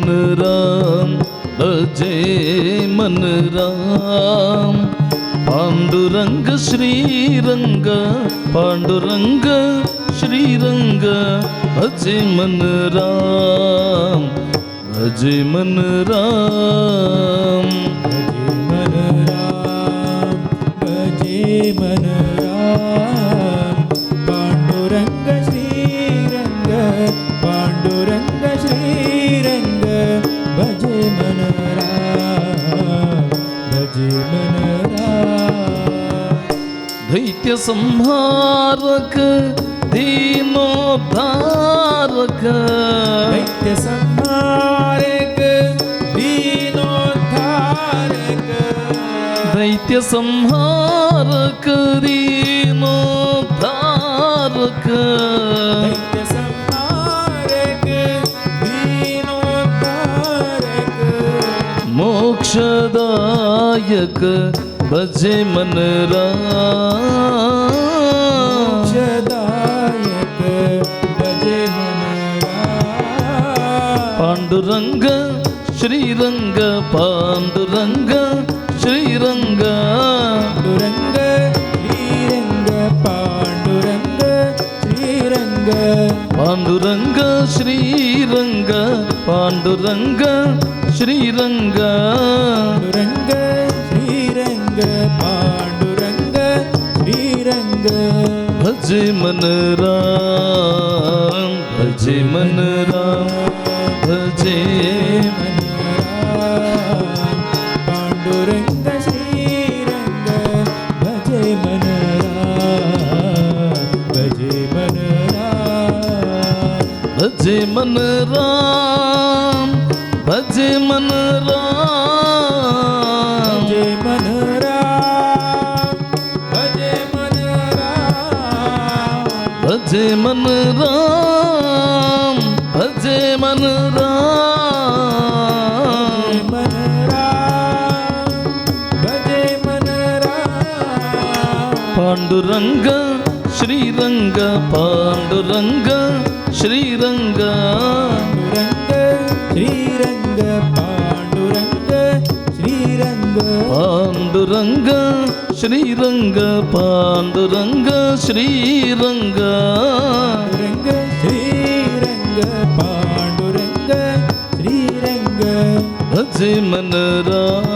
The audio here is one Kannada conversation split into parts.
मन राम भजे मन राम पांडुरंग श्रीरंग पांडुरंग श्रीरंग भजे मन राम भजे मन राम भजे मन राम पांडुरंग श्रीरंग पांडुरंग श्रीरंग भजे मन राम भजे मन राम दैत्य संहारक दीनोद्धारक दैत्य संहारक दीनोद्धारक दैत्य संहारक दीनोद्धारक दैत्य संहारक दीनोद्धारक मोक्षदायक भजे मन राम मोक्षदायक भजे मन राम पांडुरंग श्रीरंग पांडुरंग श्रीरंग पांडुरंग श्रीरंग पांडुरंग श्रीरंग पांडुरंग श्रीरंग पांडुरंग श्रीरंग पांडुरंग श्रीरंग पांडुरंग श्रीरंग भजे मन राम भजे मन राम भजे मन राम पांडुरंग श्रीरंग भजे मन राम भजे मन राम भजे मन राम भजे मन राम भजे मन राम भजे मन राम भजे मन राम भजे मन राम मन राम भजे मन राम पांडुरंग श्रीरंग पांडुरंग श्रीरंग पांडुरंग श्रीरंग पांडुरंग श्रीरंग पांडुरंग श्रीरंग पांडुरंग श्रीरंग पांडुरंग श्रीरंग भजे मन राम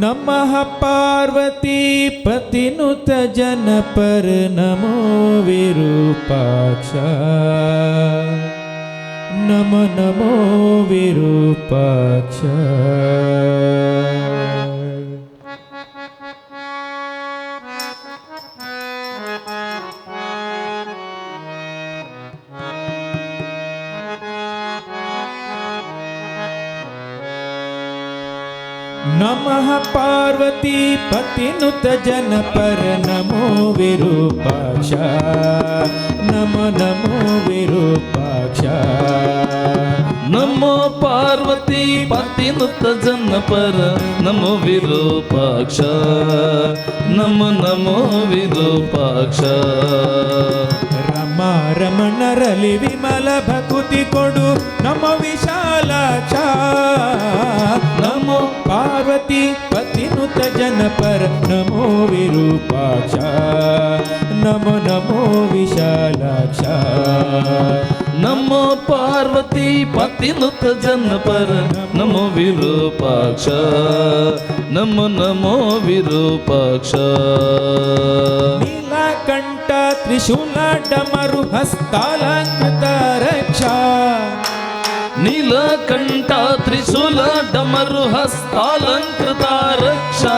नमः पार्वती पतिनुत जन पर नमो विरूपाक्ष नमो नमो विरूपाक्ष नमः पार्वती पतिनुत जन पर नमो विरूपाक्ष नमो नमो विरूपाक्ष नमो पार्वती पतिनुत जन पर नमो विरूपाक्ष नमो नमो विरूपाक्ष रमा रमणरली विमल भकुति कोडु नमो विशालाक्ष नमो पार्वती पतिनुत जन पर नमो विरूपाक्ष नमो नमो विशालाक्ष नमो पार्वती पतिनुत जन पर नमो विरूपाक्ष नमो नमो विरूपाक्ष नीलकंठ त्रिशूल डमरु हस्तालंकृत रक्षा नीलकंठ त्रिशूल डमरु हस्तालंकृत रक्षा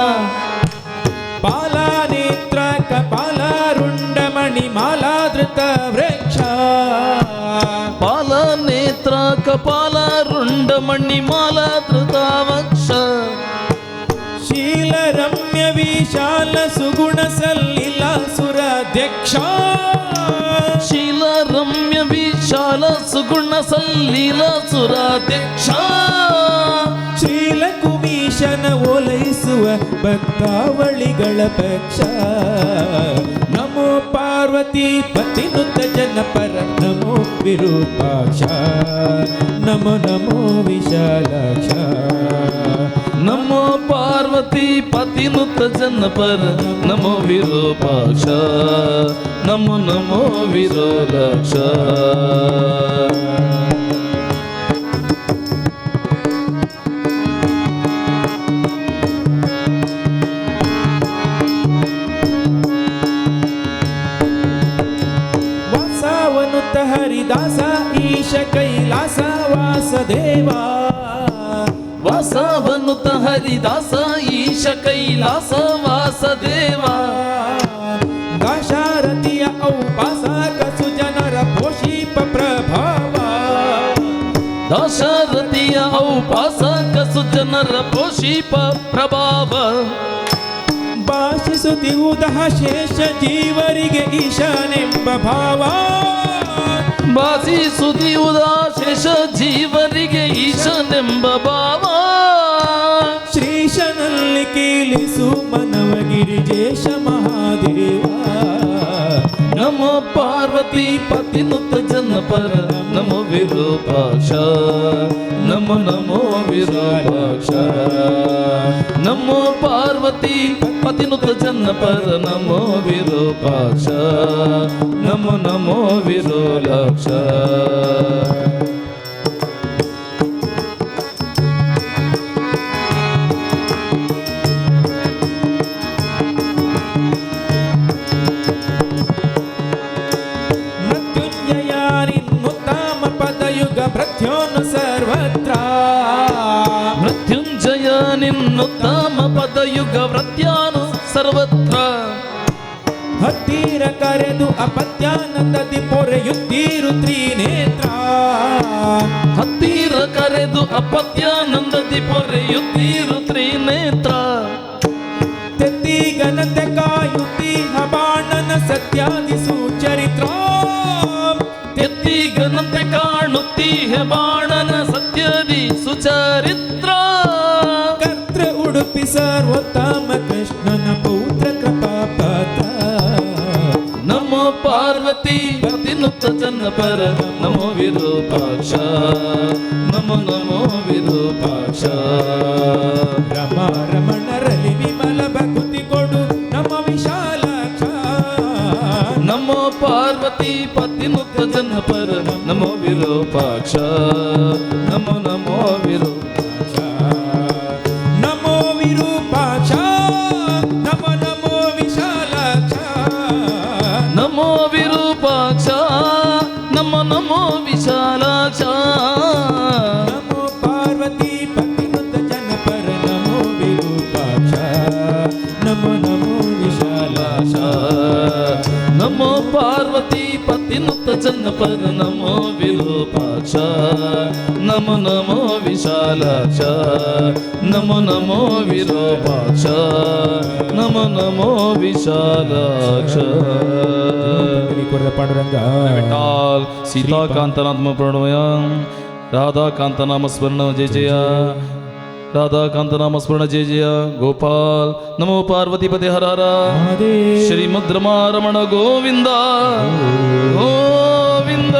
पाला नेत्र कपालारुंड मणिमालाधृत वृक्ष पाल नेत्र कपालारुंड मणिमालाधृत वक्ष शील रम्य विशाल सुगुण सलिला सुराध्यक्ष शील रम्य विशाल सुगुण सलिला सुराध्यक्ष ಶ್ರೀಲಕುಮೀಶ ಈಶನ ಓಲೈಸುವ ಭಕ್ತಾವಳಿಗಳ ಪಕ್ಷ ನಮೋ ಪಾರ್ವತಿ ಪತಿನುತ ಜನಪರ ನಮೋ ವಿರೂಪಾಕ್ಷ ನಮೋ ನಮೋ ವಿಶಾಲಾಕ್ಷ ನಮೋ ಪಾರ್ವತಿ ಪತಿನುತ ಜನಪರ ನಮೋ ವಿರೂಪಾಕ್ಷ ನಮೋ ನಮೋ ವಿರೋಲಾಕ್ಷ ವಾಸವನುತ ಹರಿದಾಸ ಈಶ ಕೈಲಾಸ ವಾಸದೇವ ವಾಸವನುತ ಹರಿದಾಸ ಈಶ ಕೈಲಾಸ ವಾಸದೇವ ದಾಶಾರಥಿಯ ಔಪಾಸಕ ಸುಜನರ ಪೋಷಿಪ ಪ್ರಭಾವ ದಶರಥಿಯ ಔಪಾಸಕ ಸುಜನರ ಪೋಷಿಪ ಪ್ರಭಾವ ಭಾಷಿಸುತ್ತಿರುವುದಹ ಶೇಷ ಜೀವರಿಗೆ ಈಶನೆಂಬ ಭಾವ ಭಾಷಿಸುತ್ತಿರುವುದ ಶೇಷ ಜೀವರಿಗೆ ಈಶನೆಂಬ ಭಾವ ಶ್ರೀಶನಲ್ಲಿ ಕೀಲಿಸು ಮನವಗಿರಿಜೇಶ ಮಹಾದೇವ ನಮೋ ಪಾರ್ವತಿ ಪತಿನುತ ಜನಪರ ನಮೋ ವಿರೂಪಾಕ್ಷ ನಮೋ ನಮೋ ವಿರೂಪಾಕ್ಷ ನಮೋ ಪಾರ್ವತಿ ಪತಿನುತ ಜನಪರ ನಮೋ ವಿರೂಪಾಕ್ಷ ನಮೋ ನಮೋ ವಿರೋಲಾಕ್ಷ ಭೃತ್ಯೋನು ಸರ್ವತ್ರ ಮೃತ್ಯುಂಜಯ ನಿನ್ನುತ್ತಮ ಪದಯುಗ ವೃತ್ಯಾನು ಸರ್ವತ್ರ ಹತ್ತಿರ ಕರೆದು ಅಪತ್ಯಾನಂದದಿ ಪೊರೆಯುತ್ತೀರು ತ್ರಿನೇತ್ರ ಹತ್ತಿರ ಕರೆದು ಅಪತ್ಯಾನಂದದಿ ಪೊರೆಯುತ್ತೀರು ತ್ರಿನೇತ್ರ ತೆತ್ತಿಗನತೆ ಕಾಯುತ್ತಿ ಬಾಣನ ಸತ್ಯಾದಿ ಸುಚರಿತ್ರ ಎತ್ತಿಗನಂತೆ ಕಾಣುತ್ತಿ ಬಾಣನ ಸತ್ಯದಿ ಸುಚರಿತ್ರ ಕರ್ತೃ ಉಡುಪಿ ಸರ್ವೋತ್ತಮ ಕೃಷ್ಣನ ಪೌತ್ರ ಕೃಪಾಪಾತ ನಮೋ ಪಾರ್ವತಿ ಪತಿನುತ ಜನಪರ ನಮೋ ವಿರೂಪಾಕ್ಷ ನಮೋ ನಮೋ ವಿರೂಪಾಕ್ಷ ರಮ ರಮಣರಲ್ಲಿ ವಿಮಲ ಭಕ್ತಿ ಕೊಡು ನಮ್ಮ ವಿಶಾಲಾಕ್ಷ ನಮೋ ಪಾರ್ವತಿ ಪತಿನುತ ಜನಪರ ನಮೋ ವಿರೂಪಾಕ್ಷ ನಮೋ ನಮೋ ವಿರೂಪಾಕ್ಷ ನಮೋ ವಿರೂಪಾಕ್ಷ ನಮೋ ನಮೋ ವಿಶಾಲಾಕ್ಷ ನಮೋ ವಿರೂಪಾಕ್ಷ ನಮೋ ನಮೋ ವಿಶಾಲಾಕ್ಷ ನಮೋ ಪಾರ್ವತಿ ಪತಿನುತ ಜನಪರ ನಮೋ ವಿರೂಪಾಕ್ಷ ನಮೋ ನಮೋ ವಿಶಾಲಾಕ್ಷ ನಮೋ ಪಾರ್ವತಿ ಪತಿನುತ ಜನಪರ ನಮೋ ವಿರೂಪಾಕ್ಷ ನಮೋ ನಮೋ ವಿಶಾಲಾಕ್ಷ ನಮೋ ನಮೋ ವಿರೂಪಾಕ್ಷ ನಮೋ ನಮೋ ವಿಶಾಲಾಕ್ಷ ಪಾಂಡುರಂಗ ವಿಠಾಲ್ ಸೀತಾಕಾಂತನಾತ್ಮ ಪ್ರಣಯ ರಾಧಾಕಾಂತನಾಮ ಸ್ಮರಣ ಜಯ ಜಯ ರಾಧಾಕಾಂತನಾಮ ಸ್ಮರಣ ಜಯ ಜಯ ಗೋಪಾಲ್ ನಮೋ ಪಾರ್ವತಿಪತಿ ಹರ ಹರ ಶ್ರೀಮದ್ ರಮಾರಮಣ ಗೋವಿಂದ ಗೋವಿಂದ